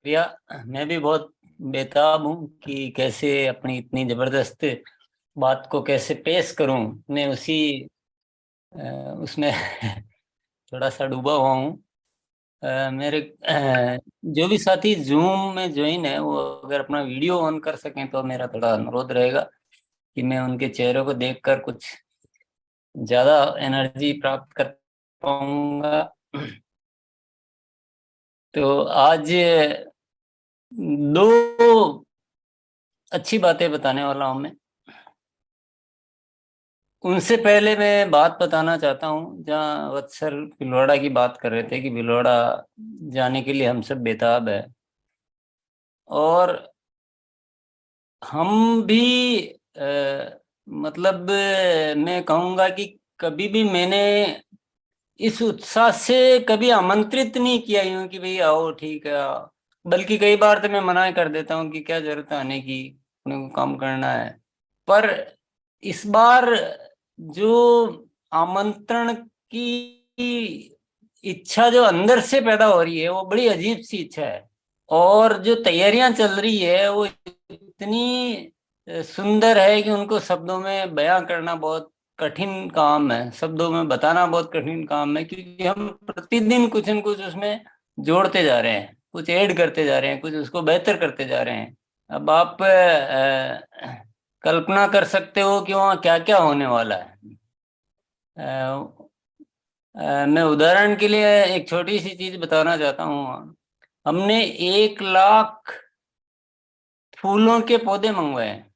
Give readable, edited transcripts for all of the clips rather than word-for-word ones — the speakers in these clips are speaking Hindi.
प्रिया। मैं भी बहुत बेताब हूँ कि कैसे अपनी इतनी जबरदस्त बात को कैसे पेश करूं। मैं उसमें थोड़ा सा डूबा हुआ हूँ। मेरे जो भी साथी जूम में ज्वाइन है वो अगर अपना वीडियो ऑन कर सकें तो मेरा थोड़ा अनुरोध रहेगा कि मैं उनके चेहरों को देखकर कुछ ज्यादा एनर्जी प्राप्त कर पाऊंगा। तो आज दो अच्छी बातें बताने वाला हूं मैं। उनसे पहले मैं बात बताना चाहता हूँ, जहाँ वत्सल भीलवाड़ा की बात कर रहे थे कि भीलवाड़ा जाने के लिए हम सब बेताब है। और हम भी मतलब मैं कहूँगा कि कभी भी मैंने इस उत्साह से कभी आमंत्रित नहीं किया यूं कि भाई आओ ठीक है आओ। बल्कि कई बार तो मैं मना कर देता हूँ कि क्या जरूरत है आने की, अपने को काम करना है। पर इस बार जो आमंत्रण की इच्छा जो अंदर से पैदा हो रही है वो बड़ी अजीब सी इच्छा है। और जो तैयारियां चल रही है वो इतनी सुंदर है कि उनको शब्दों में बयां करना बहुत कठिन काम है, शब्दों में बताना बहुत कठिन काम है, क्योंकि हम प्रतिदिन कुछ न कुछ उसमें जोड़ते जा रहे हैं, कुछ ऐड करते जा रहे हैं, कुछ उसको बेहतर करते जा रहे हैं। अब आप कल्पना कर सकते हो कि वहाँ क्या क्या होने वाला है। अ, मैं उदाहरण के लिए एक छोटी सी चीज बताना चाहता हूँ। हमने 1 लाख फूलों के पौधे मंगवाए हैं,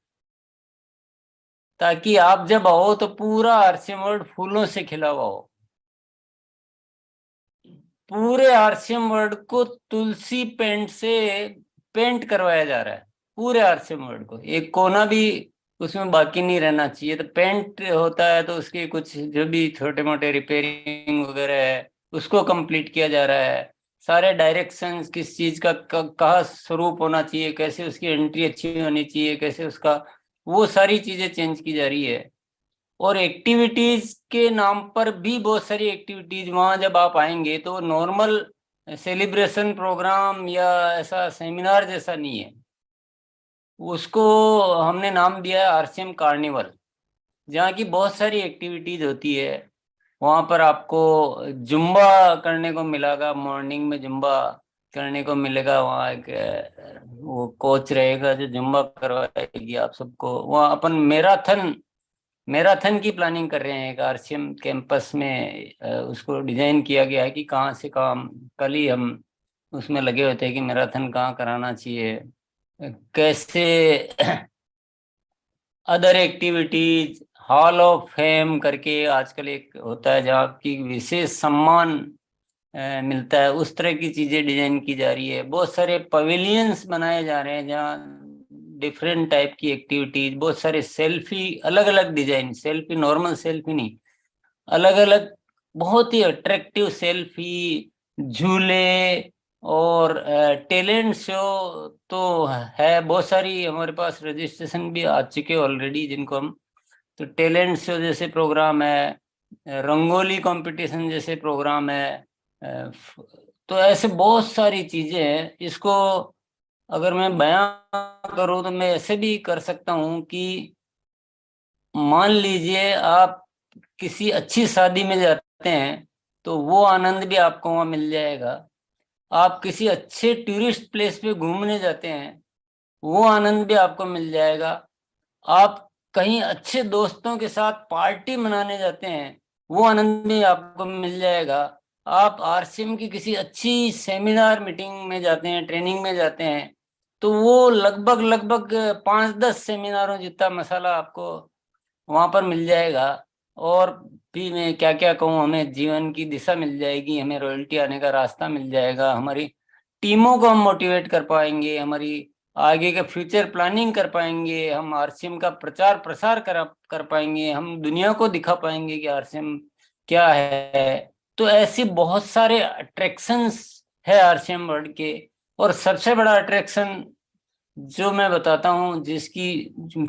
ताकि आप जब आओ तो पूरा आरसीएम वर्ल्ड फूलों से खिला हुआ हो। पूरे आरसीएम वर्ल्ड को तुलसी पेंट से पेंट करवाया जा रहा है। पूरे आरसीएम वर्ल्ड को एक कोना भी उसमें बाकी नहीं रहना चाहिए। तो पेंट होता है तो उसके कुछ जो भी छोटे मोटे रिपेयरिंग वगैरह है उसको कंप्लीट किया जा रहा है। सारे डायरेक्शंस किस चीज का कहाँ स्वरूप होना चाहिए, कैसे उसकी एंट्री अच्छी होनी चाहिए, कैसे उसका, वो सारी चीजें चेंज की जा रही है। और एक्टिविटीज के नाम पर भी बहुत सारी एक्टिविटीज, वहां जब आप आएंगे तो नॉर्मल सेलिब्रेशन प्रोग्राम या ऐसा सेमिनार जैसा नहीं है। उसको हमने नाम दिया है आरसीएम कार्निवल, जहाँ की बहुत सारी एक्टिविटीज होती है। वहां पर आपको जुम्बा करने को मिलेगा, मॉर्निंग में जुम्बा करने को मिलेगा। वहाँ एक वो कोच रहेगा जो जुम्बा करवाएगी आप सबको। वहाँ अपन मैराथन मैराथन की प्लानिंग कर रहे हैं एक आरसीएम कैंपस में। उसको डिजाइन किया गया है कि कहाँ से काम, कल ही हम उसमें लगे होते हैं कि मैराथन कहाँ कराना चाहिए, कैसे other activities. Hall of fame करके आजकल एक होता है जहाँ की विशेष सम्मान मिलता है, उस तरह की चीजें डिजाइन की जा रही है। बहुत सारे पवेलियंस बनाए जा रहे हैं जहाँ डिफरेंट टाइप की एक्टिविटीज, बहुत सारे सेल्फी, अलग अलग डिजाइन, सेल्फी नॉर्मल सेल्फी नहीं, अलग अलग बहुत ही अट्रैक्टिव सेल्फी, झूले और टैलेंट शो तो है। बहुत सारी हमारे पास रजिस्ट्रेशन भी आ चुके ऑलरेडी जिनको हम, तो टैलेंट शो जैसे प्रोग्राम है, रंगोली कंपटीशन जैसे प्रोग्राम है। तो ऐसे बहुत सारी चीजें हैं। इसको अगर मैं बयां करूं तो मैं ऐसे भी कर सकता हूं कि मान लीजिए आप किसी अच्छी शादी में जाते हैं तो वो आनंद भी आपको वहां मिल जाएगा। आप किसी अच्छे टूरिस्ट प्लेस पे घूमने जाते हैं, वो आनंद भी आपको मिल जाएगा। आप कहीं अच्छे दोस्तों के साथ पार्टी मनाने जाते हैं, वो आनंद भी आपको मिल जाएगा। आप आरसीएम की किसी अच्छी सेमिनार मीटिंग में जाते हैं, ट्रेनिंग में जाते हैं, तो वो लगभग लगभग 5-10 सेमिनारों जितना मसाला आपको वहां पर मिल जाएगा। और भी मैं क्या क्या कहूँ, हमें जीवन की दिशा मिल जाएगी, हमें रॉयल्टी आने का रास्ता मिल जाएगा, हमारी टीमों को हम मोटिवेट कर पाएंगे, हमारी आगे का फ्यूचर प्लानिंग कर पाएंगे, हम आरसीएम का प्रचार प्रसार कर पाएंगे, हम दुनिया को दिखा पाएंगे कि आरसीएम क्या है। तो ऐसी बहुत सारे अट्रैक्शंस है आरसीएम वर्ल्ड के। और सबसे बड़ा अट्रैक्शन जो मैं बताता हूँ, जिसकी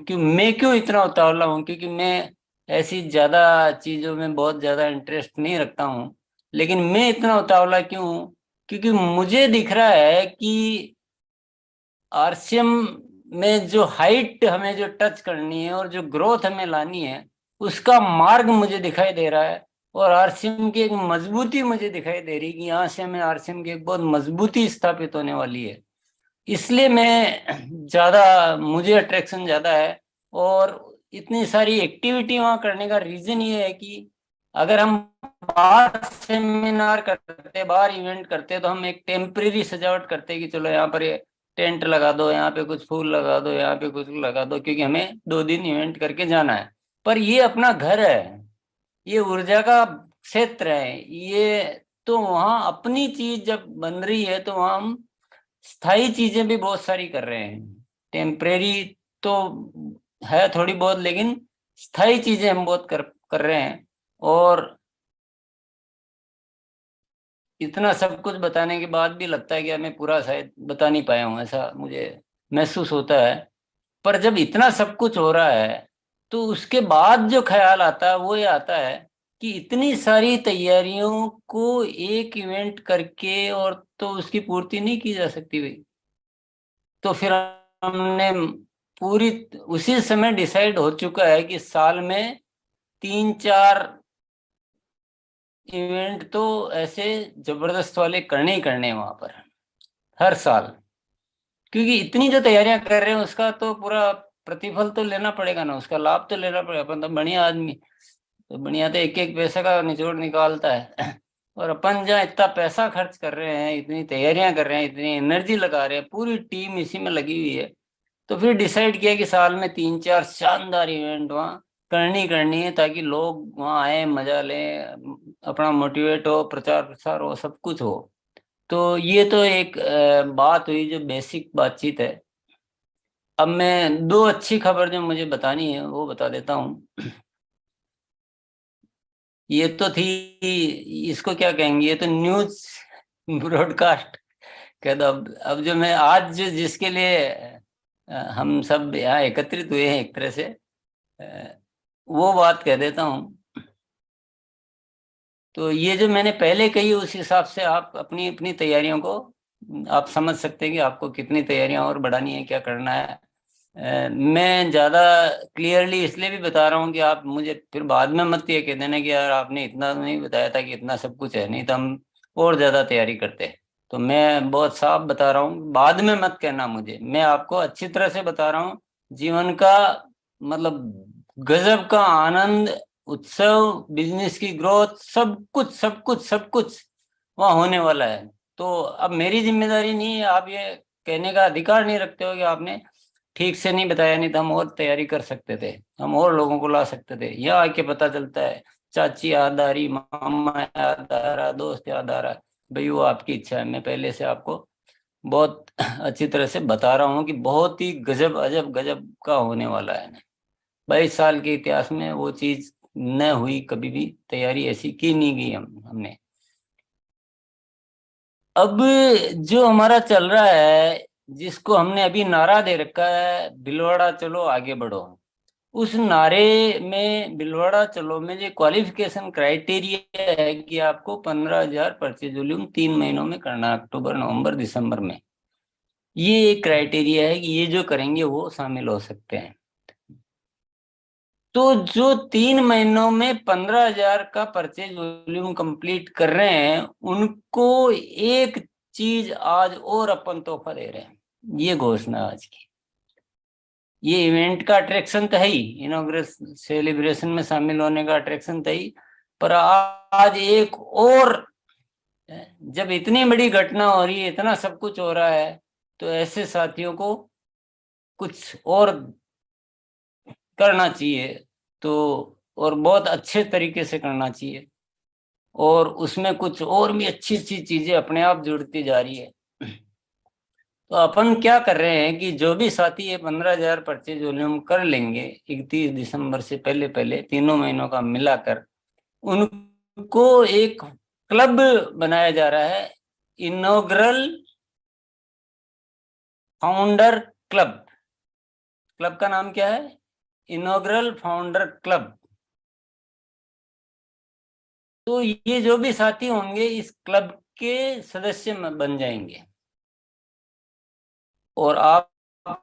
कि मैं क्यों इतना उतावला हूँ, क्योंकि मैं ऐसी ज्यादा चीजों में बहुत ज्यादा इंटरेस्ट नहीं रखता हूँ। लेकिन मैं इतना उतावला क्यों हूँ, क्योंकि मुझे दिख रहा है कि आरसीएम में जो हाइट हमें जो टच करनी है और जो ग्रोथ हमें लानी है, उसका मार्ग मुझे दिखाई दे रहा है। और आरसीएम की एक मजबूती मुझे दिखाई दे रही है कि यहाँ से हमें आरसीएम की एक बहुत मजबूती स्थापित होने वाली है। इसलिए मैं ज्यादा, मुझे अट्रैक्शन ज्यादा है। और इतनी सारी एक्टिविटी वहाँ करने का रीजन ये है कि अगर हम बाहर सेमिनार करते, बाहर इवेंट करते, तो हम एक टेम्परेरी सजावट करते कि चलो यहाँ पर ये टेंट लगा दो, यहाँ पे कुछ फूल लगा दो, यहाँ पे कुछ लगा दो, क्योंकि हमें 2 दिन इवेंट करके जाना है। पर ये अपना घर है, ये ऊर्जा का क्षेत्र है ये। तो वहाँ अपनी चीज जब बन रही है तो वहाँ हम स्थायी चीजें भी बहुत सारी कर रहे हैं। टेम्परेरी तो है थोड़ी बहुत, लेकिन स्थायी चीजें हम बहुत कर रहे हैं। और इतना सब कुछ बताने के बाद भी लगता है कि मैं पूरा शायद बता नहीं पाया हूँ, ऐसा मुझे महसूस होता है। पर जब इतना सब कुछ हो रहा है, तो उसके बाद जो ख्याल आता है वो ये आता है कि इतनी सारी तैयारियों को एक इवेंट करके और तो उसकी पूर्ति नहीं की जा सकती भाई। तो फिर हमने पूरी, उसी समय डिसाइड हो चुका है कि साल में 3-4 इवेंट तो ऐसे जबरदस्त वाले करने ही करने हैं वहां पर, हर साल। क्योंकि इतनी जो तैयारियां कर रहे हैं उसका तो पूरा प्रतिफल तो लेना पड़ेगा ना, उसका लाभ तो लेना पड़ेगा। अपन तो बढ़िया आदमी, तो बढ़िया तो एक एक पैसे का निचोड़ निकालता है। और अपन जहाँ इतना पैसा खर्च कर रहे हैं, इतनी तैयारियां कर रहे हैं, इतनी एनर्जी लगा रहे हैं, पूरी टीम इसी में लगी हुई है। तो फिर डिसाइड किया कि साल में 3-4 शानदार इवेंट वहाँ करनी है, ताकि लोग वहाँ आए, मजा लें, अपना मोटिवेट हो, प्रचार प्रसार हो, सब कुछ हो। तो ये तो एक बात हुई जो बेसिक बातचीत है। अब मैं दो अच्छी खबर जो मुझे बतानी है वो बता देता हूँ। ये तो थी, इसको क्या कहेंगे, ये तो न्यूज ब्रॉडकास्ट कह दो। अब जो मैं आज जिसके लिए हम सब यहाँ एकत्रित हुए हैं एक तरह से, अ, वो बात कह देता हूँ। तो ये जो मैंने पहले कही उस हिसाब से आप अपनी अपनी तैयारियों को आप समझ सकते हैं कि आपको कितनी तैयारियां और बढ़ानी है, क्या करना है। मैं ज़्यादा क्लियरली इसलिए भी बता रहा हूँ कि आप मुझे फिर बाद में मत ये कह देना कि यार आपने इतना नहीं बताया था कि इतना सब कुछ है, नहीं तो हम और ज़्यादा तैयारी करते। तो मैं बहुत साफ बता रहा हूँ, बाद में मत कहना मुझे, मैं आपको अच्छी तरह से बता रहा हूँ। जीवन का मतलब गजब का आनंद, उत्सव, बिजनेस की ग्रोथ, सब कुछ सब कुछ सब कुछ वहाँ होने वाला है। तो अब मेरी जिम्मेदारी नहीं है, आप ये कहने का अधिकार नहीं रखते हो कि आपने ठीक से नहीं बताया, नहीं तो हम और तैयारी कर सकते थे, हम और लोगों को ला सकते थे। यहाँ आके पता चलता है चाची याद आ रही, मामा याद आ रहा, दोस्त याद आ रहा। भाई वो आपकी इच्छा है, मैं पहले से आपको बहुत अच्छी तरह से बता रहा हूँ कि बहुत ही गजब अजब गजब का होने वाला है। 22 साल के इतिहास में वो चीज न हुई कभी भी, तैयारी ऐसी की नहीं गई हमने। अब जो हमारा चल रहा है, जिसको हमने अभी नारा दे रखा है, भिलवाड़ा चलो आगे बढ़ो, उस नारे में, भिलवाड़ा चलो में जो क्वालिफिकेशन क्राइटेरिया है कि आपको 15,000 परचेज वॉल्यूम 3 महीनों में करना है, अक्टूबर नवंबर दिसंबर में। ये एक क्राइटेरिया है कि ये जो करेंगे वो शामिल हो सकते हैं। तो जो 3 महीनों में 15,000 का परचेज वॉल्यूम कंप्लीट कर रहे हैं, उनको एक चीज आज और अपन तोहफा दे रहे हैं। ये घोषणा आज की, ये इवेंट का अट्रैक्शन तो है ही, इनॉग्रेशन सेलिब्रेशन में शामिल होने का अट्रैक्शन तो ही। पर आज एक और, जब इतनी बड़ी घटना हो रही है, इतना सब कुछ हो रहा है, तो ऐसे साथियों को कुछ और करना चाहिए। तो और बहुत अच्छे तरीके से करना चाहिए, और उसमें कुछ और भी अच्छी अच्छी चीजें अपने आप जुड़ती जा रही है। तो अपन क्या कर रहे हैं कि जो भी साथी ये 15,000 परचेज वॉल्यूम कर लेंगे 31 दिसंबर से पहले पहले, 3 महीनों का मिलाकर, उनको एक क्लब बनाया जा रहा है, इनॉग्रल फाउंडर क्लब। क्लब का नाम क्या है? Inaugural founder club. तो ये जो भी साथी होंगे इस क्लब के सदस्य बन जाएंगे। और आप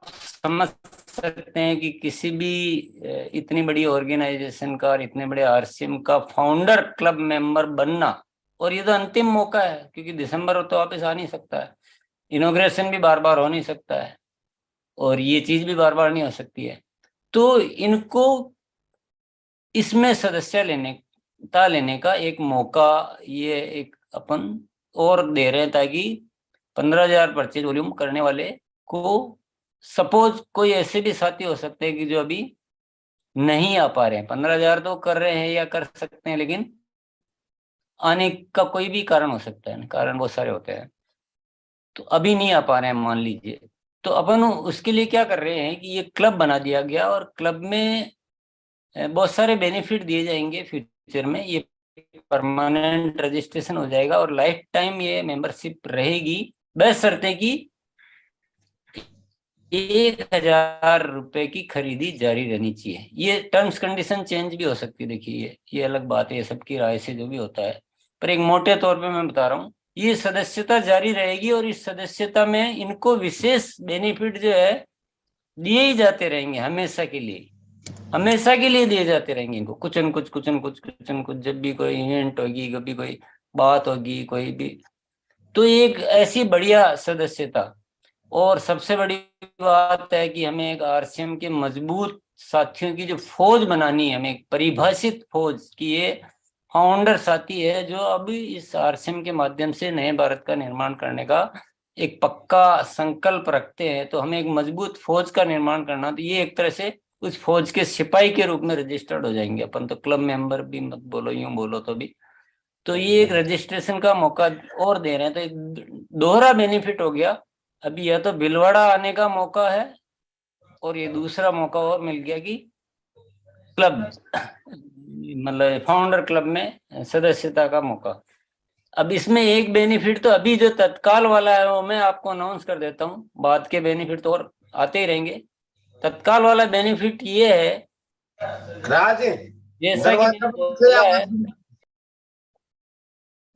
समझ सकते हैं कि किसी भी इतनी बड़ी ऑर्गेनाइजेशन का और इतने बड़े आरसीएम का फाउंडर क्लब मेंबर बनना, और ये तो अंतिम मौका है क्योंकि दिसंबर तो वापस आ नहीं सकता है, इनॉग्रेशन भी बार बार हो नहीं सकता है, और ये चीज भी बार बार नहीं हो सकती है। तो इनको इसमें सदस्य लेने का एक मौका, ये एक अपन और दे रहे हैं ताकि 15,000 परचेज वॉल्यूम करने वाले को, सपोज कोई ऐसे भी साथी हो सकते हैं कि जो अभी नहीं आ पा रहे हैं, 15,000 तो कर रहे हैं या कर सकते हैं, लेकिन आने का कोई भी कारण हो सकता है, कारण बहुत सारे होते हैं, तो अभी नहीं आ पा रहे हैं मान लीजिए। तो अपन उसके लिए क्या कर रहे हैं कि ये क्लब बना दिया गया, और क्लब में बहुत सारे बेनिफिट दिए जाएंगे फ्यूचर में। ये परमानेंट रजिस्ट्रेशन हो जाएगा और लाइफ टाइम ये मेंबरशिप रहेगी, बशर्ते कि 1,000 रुपए की खरीदी जारी रहनी चाहिए। ये टर्म्स कंडीशन चेंज भी हो सकती है, देखिए ये अलग बात है, ये सबकी राय से जो भी होता है, पर एक मोटे तौर पे मैं बता रहा हूँ, ये सदस्यता जारी रहेगी और इस सदस्यता में इनको विशेष बेनिफिट जो है दिए ही जाते रहेंगे, हमेशा के लिए, हमेशा के लिए दिए जाते रहेंगे इनको, कुछ न कुछ कुछ न कुछ कुछ न कुछ, जब भी कोई इवेंट होगी, कभी कोई बात होगी, कोई भी। तो एक ऐसी बढ़िया सदस्यता, और सबसे बड़ी बात है कि हमें एक आरसीएम के मजबूत साथियों की जो फौज बनानी है, हमें एक परिभाषित फौज की, ये फाउंडर साथी है जो अभी इस आरसीएम के माध्यम से नए भारत का निर्माण करने का एक पक्का संकल्प रखते हैं। तो हमें एक मजबूत फौज का निर्माण करना, तो ये एक तरह से उस फौज के सिपाही के रूप में रजिस्टर्ड हो जाएंगे अपन, तो क्लब मेंबर भी मत बोलो, यूं बोलो तो भी। तो ये एक रजिस्ट्रेशन का मौका और दे रहे हैं, तो एक दोहरा बेनिफिट हो गया। अभी यह तो भीलवाड़ा आने का मौका है, और ये दूसरा मौका और मिल गया कि क्लब मतलब फाउंडर क्लब में सदस्यता का मौका। अब इसमें एक बेनिफिट तो अभी जो तत्काल वाला है वो मैं आपको अनाउंस कर देता हूँ, बाद के बेनिफिट तो और आते ही रहेंगे। तत्काल वाला बेनिफिट ये है, राज जैसा कि मैंने दरवाजा बंद से बोला है, आवाज।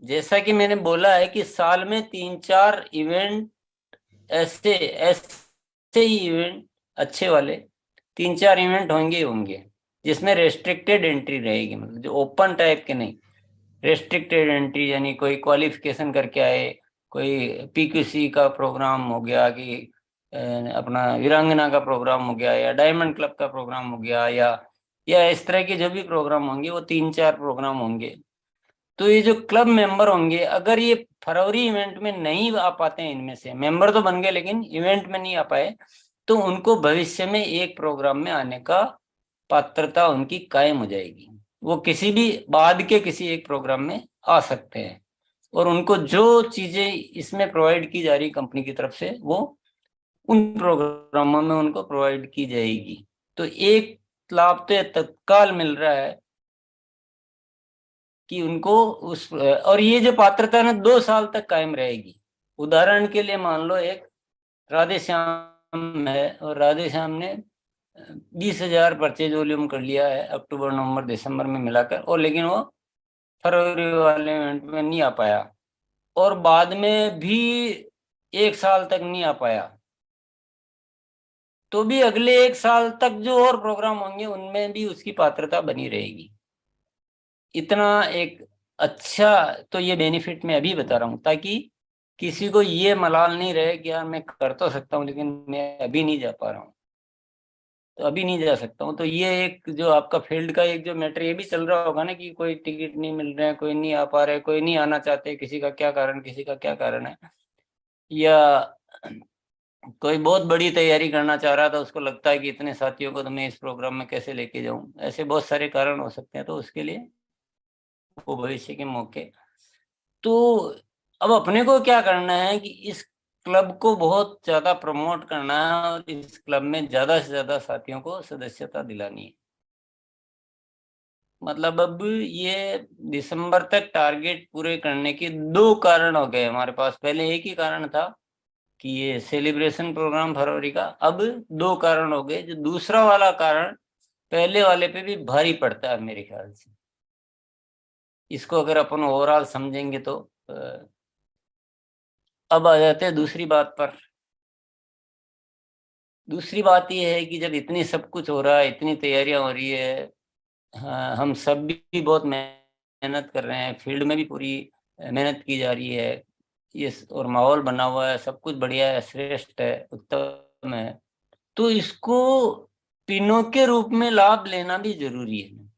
जैसा कि मैंने बोला है कि साल में 3-4 इवेंट, ऐसे ऐसे ही इवेंट अच्छे वाले 3-4 इवेंट होंगे ही होंगे, जिसमें रेस्ट्रिक्टेड एंट्री रहेगी, मतलब जो ओपन टाइप के नहीं, रेस्ट्रिक्टेड एंट्री, यानी कोई क्वालिफिकेशन करके आए, कोई पीक्यूसी का प्रोग्राम हो गया कि अपना वीरांगना का प्रोग्राम हो गया, या डायमंड क्लब का प्रोग्राम हो गया, या इस तरह के जो भी प्रोग्राम होंगे वो 3-4 प्रोग्राम होंगे। तो ये जो क्लब मेंबर होंगे, अगर ये फरवरी इवेंट में नहीं आ पाते हैं, इनमें से मेंबर तो बन गए लेकिन इवेंट में नहीं आ पाए, तो उनको भविष्य में एक प्रोग्राम में आने का पात्रता उनकी कायम हो जाएगी, वो किसी भी बाद के किसी एक प्रोग्राम में आ सकते हैं, और उनको जो चीजें इसमें प्रोवाइड की जा रही कंपनी की तरफ से वो उन प्रोग्रामों में उनको प्रोवाइड की जाएगी। तो एक लाभ तो तत्काल मिल रहा है कि उनको उस, और ये जो पात्रता ना 2 साल तक कायम रहेगी। उदाहरण के लिए मान लो एक राधे श्याम है, और राधे श्याम ने 20,000 परचेज वॉल्यूम कर लिया है अक्टूबर नवंबर दिसंबर में मिलाकर, और लेकिन वो फरवरी वाले इवेंट में नहीं आ पाया, और बाद में भी 1 साल तक नहीं आ पाया, तो भी अगले 1 साल तक जो और प्रोग्राम होंगे उनमें भी उसकी पात्रता बनी रहेगी। इतना एक अच्छा, तो ये बेनिफिट मैं अभी बता रहा हूँ ताकि किसी को ये मलाल नहीं रहे कि यार मैं कर तो सकता हूँ लेकिन मैं अभी नहीं जा पा रहा हूँ, तो अभी नहीं जा सकता हूँ। तो ये एक जो आपका फील्ड का एक जो मैटर ये भी चल रहा होगा ना कि कोई टिकट नहीं मिल रहे हैं, कोई नहीं आ पा रहे, कोई नहीं आना चाहते, किसी का क्या कारण, किसी का क्या कारण है, या कोई बहुत बड़ी तैयारी करना चाह रहा था, उसको लगता है कि इतने साथियों को तो मैं इस प्रोग्राम में कैसे लेके जाऊं, ऐसे बहुत सारे कारण हो सकते हैं, तो उसके लिए वो भविष्य के मौके। तो अब अपने को क्या करना है कि इस क्लब को बहुत ज्यादा प्रमोट करना है, और इस क्लब में ज्यादा से ज्यादा साथियों को सदस्यता दिलानी है। मतलब अब ये दिसंबर तक टारगेट पूरे करने के 2 कारण हो गए हमारे पास, पहले एक ही कारण था कि ये सेलिब्रेशन प्रोग्राम फरवरी का, अब 2 कारण हो गए, जो दूसरा वाला कारण पहले वाले पे भी भारी पड़ता है मेरे ख्याल से। इसको अगर अपन ओवरऑल समझेंगे तो अब आ जाते हैं दूसरी बात पर। दूसरी बात यह है कि जब इतनी सब कुछ हो रहा है, इतनी तैयारियां हो रही है, हाँ, हम सब भी बहुत मेहनत कर रहे हैं, फील्ड में भी पूरी मेहनत की जा रही है, ये और माहौल बना हुआ है, सब कुछ बढ़िया है, श्रेष्ठ है, उत्तम है, तो इसको पिनों के रूप में लाभ लेना भी जरूरी है,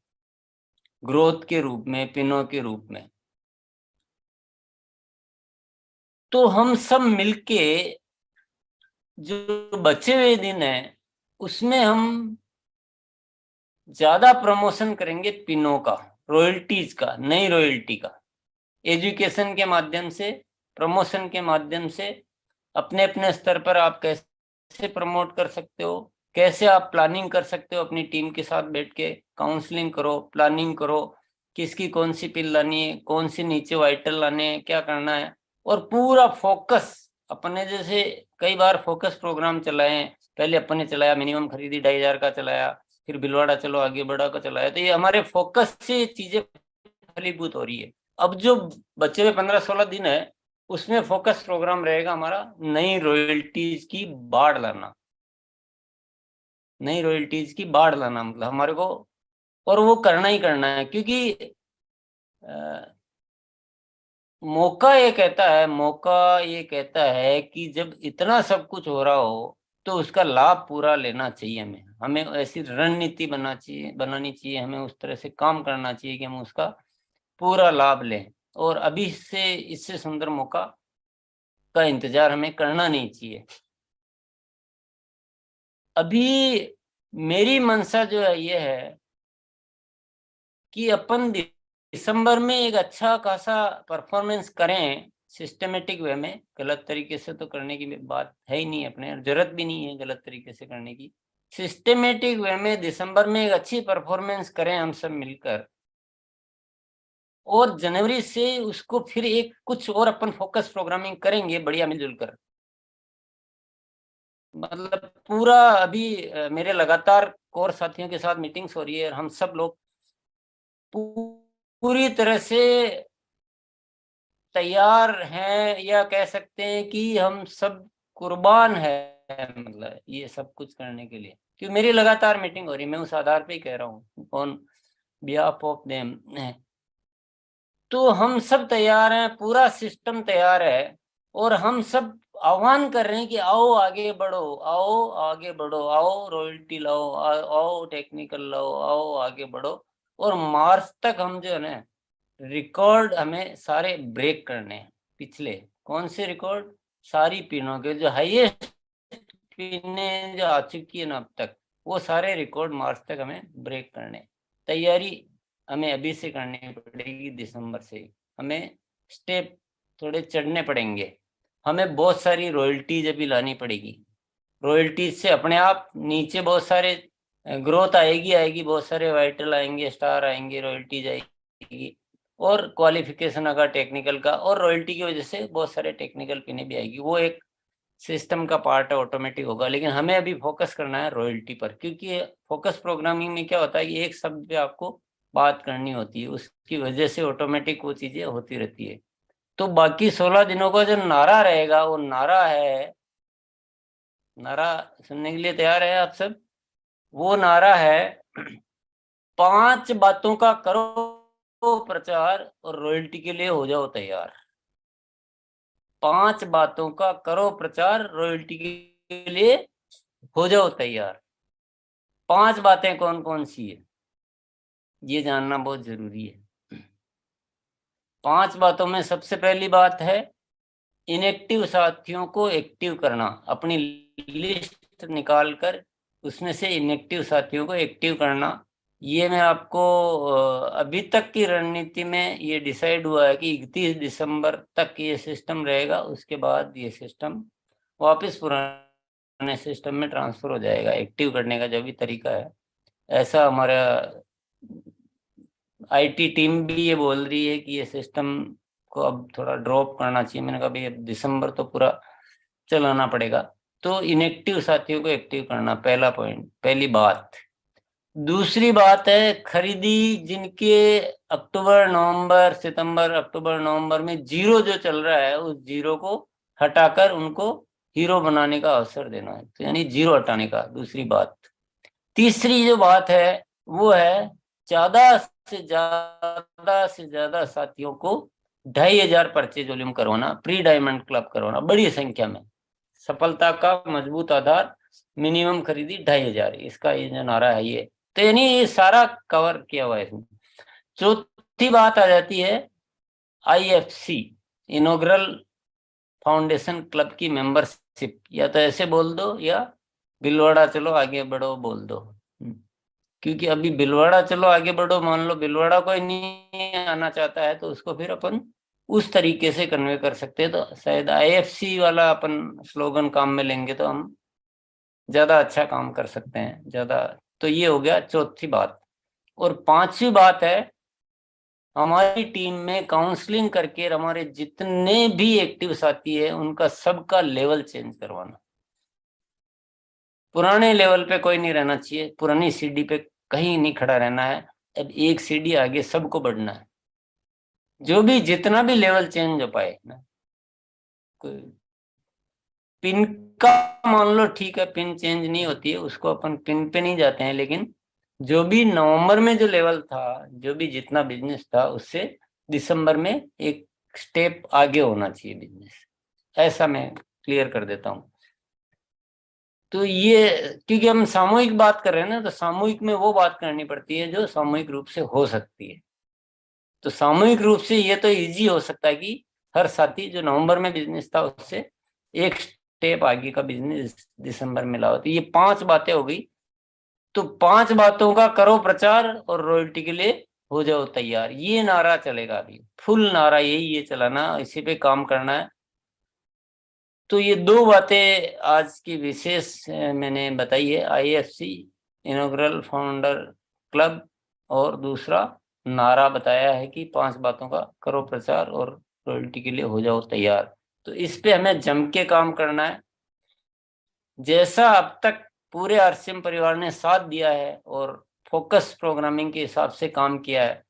ग्रोथ के रूप में, पिनों के रूप में। तो हम सब मिलके जो बचे हुए दिन है उसमें हम ज्यादा प्रमोशन करेंगे पिनों का, रॉयल्टीज का, नई रॉयल्टी का, एजुकेशन के माध्यम से, प्रमोशन के माध्यम से, अपने अपने स्तर पर आप कैसे प्रमोट कर सकते हो, कैसे आप प्लानिंग कर सकते हो, अपनी टीम के साथ बैठ के काउंसलिंग करो, प्लानिंग करो, किसकी कौन सी पिल लानी है, कौन सी नीचे वाइटल लाने हैं, क्या करना है, और पूरा फोकस अपने, जैसे कई बार फोकस प्रोग्राम चलाए हैं, पहले अपन ने चलाया मिनिमम खरीदी 2,500 का चलाया, फिर भिलवाड़ा चलो आगे बढ़ा का चलाया, तो ये हमारे फोकस से चीजें फलीभूत हो रही है। अब जो बचे हुए 15-16 दिन है उसमें फोकस प्रोग्राम रहेगा हमारा नई रॉयल्टीज की बाढ़ लाना, नई रॉयल्टीज की बाढ़ लाना, मतलब हमारे को, और वो करना ही करना है, क्योंकि मौका ये कहता है कि जब इतना सब कुछ हो रहा हो तो उसका लाभ पूरा लेना चाहिए, हमें हमें ऐसी रणनीति बनानी चाहिए, हमें उस तरह से काम करना चाहिए कि हम उसका पूरा लाभ लें, और अभी से इससे सुंदर मौका का इंतजार हमें करना नहीं चाहिए। अभी मेरी मंशा जो है ये है कि अपन दिसंबर में एक अच्छा खासा परफॉर्मेंस करें, सिस्टमेटिक वे में, गलत तरीके से तो करने की बात है ही नहीं, अपने जरूरत भी नहीं है गलत तरीके से करने की, सिस्टमेटिक वे में दिसंबर में एक अच्छी परफॉर्मेंस करें हम सब मिलकर, और जनवरी से उसको फिर एक कुछ और अपन फोकस प्रोग्रामिंग करेंगे बढ़िया मिलजुल कर। मतलब पूरा अभी मेरे लगातार कोर साथियों के साथ मीटिंग्स हो रही है, और हम सब लोग पूरी तरह से तैयार हैं, या कह सकते हैं कि हम सब कुर्बान है, मतलब ये सब कुछ करने के लिए, क्योंकि मेरी लगातार मीटिंग हो रही है, मैं उस आधार पे ही कह रहा हूँ ऑन बिहाफ ऑफ देम। तो हम सब तैयार हैं, पूरा सिस्टम तैयार है, और हम सब आह्वान कर रहे हैं कि आओ आगे बढ़ो, आओ आगे बढ़ो, आओ रॉयल्टी लाओ, आओ टेक्निकल लाओ, आओ आगे बढ़ो, और मार्च तक हम जो है ना रिकॉर्ड हमें सारे ब्रेक करने हैं। पिछले कौन से रिकॉर्ड, सारी पिनों के जो हाईएस्ट पिने जो आ चुकी है ना अब तक, वो सारे रिकॉर्ड मार्च तक हमें ब्रेक करने। तैयारी हमें अभी से करनी पड़ेगी, दिसंबर से ही हमें स्टेप थोड़े चढ़ने पड़ेंगे, हमें बहुत सारी रॉयल्टीज अभी लानी पड़ेगी, रॉयल्टीज से अपने आप नीचे बहुत सारे ग्रोथ आएगी, बहुत सारे वाइटल आएंगे, स्टार आएंगे, रॉयल्टीज आएगी, और क्वालिफिकेशन अगर टेक्निकल का, और रॉयल्टी की वजह से बहुत सारे टेक्निकल पिने भी आएगी, वो एक सिस्टम का पार्ट है, ऑटोमेटिक होगा, लेकिन हमें अभी फोकस करना है रॉयल्टी पर, क्योंकि फोकस प्रोग्रामिंग में क्या होता है कि एक शब्द पे आपको बात करनी होती है, उसकी वजह से ऑटोमेटिक वो चीजें होती रहती है। तो बाकी 16 दिनों का जो नारा रहेगा, वो नारा है, नारा सुनने के लिए तैयार है आप सब? वो नारा है 5 बातों का करो प्रचार और रॉयल्टी के लिए हो जाओ तैयार। 5 बातों का करो प्रचार, रॉयल्टी के लिए हो जाओ तैयार। 5 बातें कौन कौन सी है ये जानना बहुत जरूरी है। 5 बातों में सबसे पहली बात है इनएक्टिव साथियों को एक्टिव करना, अपनी लिस्ट निकाल कर उसमें से इनएक्टिव साथियों को एक्टिव करना। ये मैं आपको अभी तक की रणनीति में ये डिसाइड हुआ है कि 31 दिसंबर तक ये सिस्टम रहेगा, उसके बाद ये सिस्टम वापस पुराने सिस्टम में ट्रांसफर हो जाएगा, एक्टिव करने का जो भी तरीका है। ऐसा हमारा आईटी टीम भी ये बोल रही है कि ये सिस्टम को अब थोड़ा ड्रॉप करना चाहिए। मैंने कहा भाई अब दिसंबर तो पूरा चलाना पड़ेगा। तो इनएक्टिव साथियों को एक्टिव करना पहला पॉइंट, पहली बात। दूसरी बात है खरीदी, जिनके अक्टूबर नवंबर सितंबर अक्टूबर नवंबर में जीरो जो चल रहा है, उस जीरो को हटाकर उनको हीरो बनाने का अवसर देना है, तो यानी जीरो हटाने का। दूसरी बात, तीसरी जो बात है वो है ज्यादा से ज्यादा साथियों को 2,500 परचेज वॉल्यूम करवाना, प्री डायमंड क्लब करवाना बड़ी संख्या में। सफलता का मजबूत आधार, मिनिमम खरीदी 2,500, इसका ये जो नारा है ये, तो यानी ये सारा कवर किया हुआ है इसमें। चौथी बात आ जाती है IFC, इनॉग्रल फाउंडेशन क्लब की मेंबरशिप, या तो ऐसे बोल दो या बिलवाड़ा चलो आगे बढ़ो बोल दो। क्योंकि अभी बिलवाड़ा चलो आगे बढ़ो, मान लो बिलवाड़ा कोई नहीं आना चाहता है तो उसको फिर अपन उस तरीके से कन्वे कर सकते हैं, तो शायद IFC वाला अपन स्लोगन काम में लेंगे तो हम ज्यादा अच्छा काम कर सकते हैं ज्यादा। तो ये हो गया चौथी बात। और पांचवी बात है हमारी टीम में काउंसलिंग करके हमारे जितने भी एक्टिव साथी है उनका सबका लेवल चेंज करवाना। पुराने लेवल पे कोई नहीं रहना चाहिए, पुरानी सीढ़ी पे कहीं नहीं खड़ा रहना है, अब एक सीढ़ी आगे सबको बढ़ना है। जो भी जितना भी लेवल चेंज हो पाए ना, कोई पिन का मान लो ठीक है, पिन चेंज नहीं होती है, उसको अपन पिन पे नहीं जाते हैं, लेकिन जो भी नवंबर में जो लेवल था, जो भी जितना बिजनेस था उससे दिसंबर में एक स्टेप आगे होना चाहिए बिजनेस, ऐसा मैं क्लियर कर देता हूँ। तो ये क्योंकि हम सामूहिक बात कर रहे हैं ना, तो सामूहिक में वो बात करनी पड़ती है जो सामूहिक रूप से हो सकती है। तो सामूहिक रूप से ये तो इजी हो सकता है कि हर साथी जो नवंबर में बिजनेस था उससे एक स्टेप आगे का बिजनेस दिसंबर में लाओ। तो ये 5 बातें हो गई। तो 5 बातों का करो प्रचार और रॉयल्टी के लिए हो जाओ तैयार, ये नारा चलेगा अभी, फुल नारा यही ये चलाना, इसी पे काम करना है। तो ये 2 बातें आज की विशेष मैंने बताई है, IFC इनॉग्रल फाउंडर क्लब, और दूसरा नारा बताया है कि 5 बातों का करो प्रचार और रॉयल्टी के लिए हो जाओ तैयार। तो इस पे हमें जम के काम करना है। जैसा अब तक पूरे RCM परिवार ने साथ दिया है और फोकस प्रोग्रामिंग के हिसाब से काम किया है,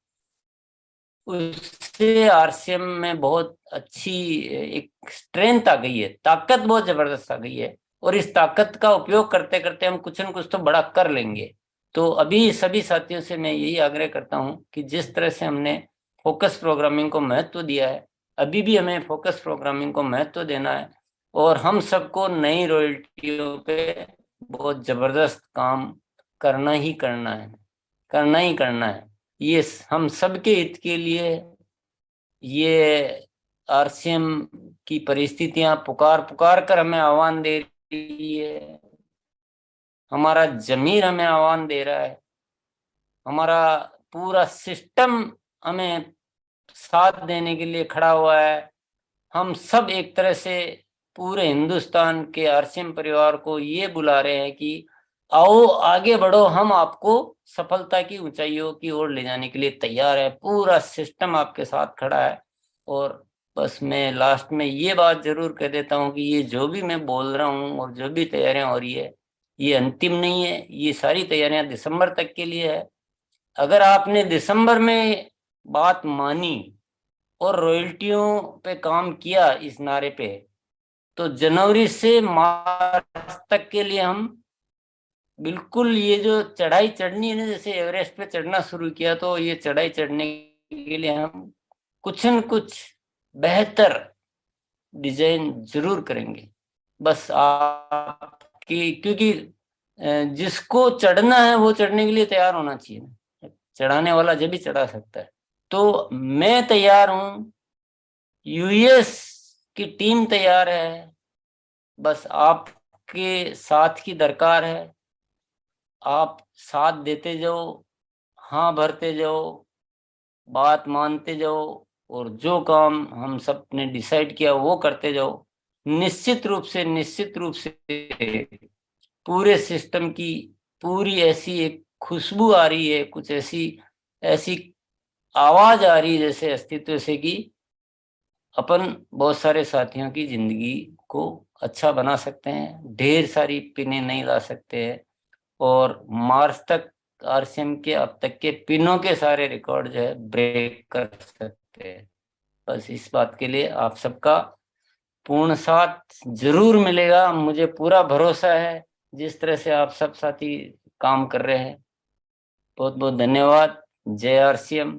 उससे RCM में बहुत अच्छी एक स्ट्रेंथ आ गई है, ताकत बहुत जबरदस्त आ गई है। और इस ताकत का उपयोग करते करते हम कुछ न कुछ तो बड़ा कर लेंगे। तो अभी सभी साथियों से मैं यही आग्रह करता हूं कि जिस तरह से हमने फोकस प्रोग्रामिंग को महत्व दिया है, अभी भी हमें फोकस प्रोग्रामिंग को महत्व देना है। और हम सबको नई रॉयल्टियों पे बहुत जबरदस्त काम करना ही करना है, करना ही करना है। ये हम सबके हित के लिए, ये RCM की परिस्थितियां पुकार पुकार कर हमें आह्वान दे रही है, हमारा जमीर हमें आह्वान दे रहा है, हमारा पूरा सिस्टम हमें साथ देने के लिए खड़ा हुआ है। हम सब एक तरह से पूरे हिंदुस्तान के RCM परिवार को ये बुला रहे हैं कि आओ आगे बढ़ो, हम आपको सफलता की ऊंचाइयों की ओर ले जाने के लिए तैयार है, पूरा सिस्टम आपके साथ खड़ा है। और बस मैं लास्ट में ये बात जरूर कह देता हूँ कि ये जो भी मैं बोल रहा हूँ और जो भी तैयारियां हो रही है, ये अंतिम नहीं है, ये सारी तैयारियां दिसंबर तक के लिए है। अगर आपने दिसंबर में बात मानी और रॉयल्टियों पे काम किया इस नारे पे, तो जनवरी से मार्च तक के लिए हम बिल्कुल, ये जो चढ़ाई चढ़नी है ना, जैसे एवरेस्ट पे चढ़ना शुरू किया, तो ये चढ़ाई चढ़ने के लिए हम कुछ न कुछ बेहतर डिजाइन जरूर करेंगे। बस आपकी, क्योंकि जिसको चढ़ना है वो चढ़ने के लिए तैयार होना चाहिए ना, चढ़ाने वाला जब भी चढ़ा सकता है। तो मैं तैयार हूं, US की टीम तैयार है, बस आपके साथ की दरकार है। आप साथ देते जाओ, हाँ भरते जाओ, बात मानते जाओ, और जो काम हम सब ने डिसाइड किया वो करते जाओ। निश्चित रूप से पूरे सिस्टम की पूरी ऐसी एक खुशबू आ रही है, कुछ ऐसी ऐसी आवाज आ रही है जैसे अस्तित्व से, कि अपन बहुत सारे साथियों की जिंदगी को अच्छा बना सकते हैं, ढेर सारी पिने नहीं ला सकते हैं, और मार्च तक RCM के अब तक के पिनों के सारे रिकॉर्ड जो है ब्रेक कर सकते हैं। बस इस बात के लिए आप सबका पूर्ण साथ जरूर मिलेगा, मुझे पूरा भरोसा है, जिस तरह से आप सब साथी काम कर रहे हैं। बहुत बहुत धन्यवाद। जय RCM।